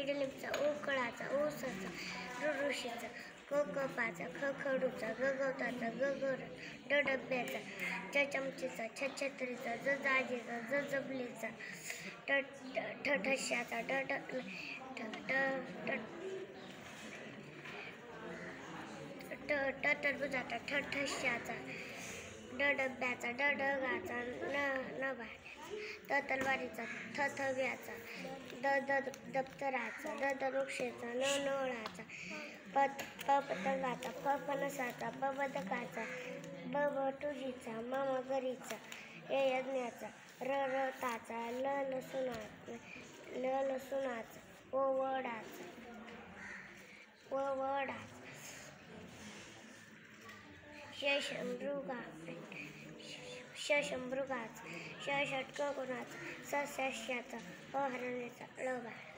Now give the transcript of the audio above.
इडलीचा, उकळाचा, ऊसाचा, ऋषीचा, कपाचा, खडूचा, गवताचा, डब्याचा, चमचीचा, छत्रीचा, जजाजीचा, जबलीचा, ठशाचा, टरबुजाचा, ठशाचा, डब्याचा, डगाचा, नभाण्याचा, तलवारीचा, थव्याचा, दप्तराचा, वृक्षाचा, नळाचा, पतंगाचा, फणसाचा, बदकाचा, बटुजीचा, मगरीचा, यज्ञाचा, रताचा, लसूणाचा, वडाचा, शशमृगाचा, षटकोनाचा, सस्याचा, हरणाचा, लबाड.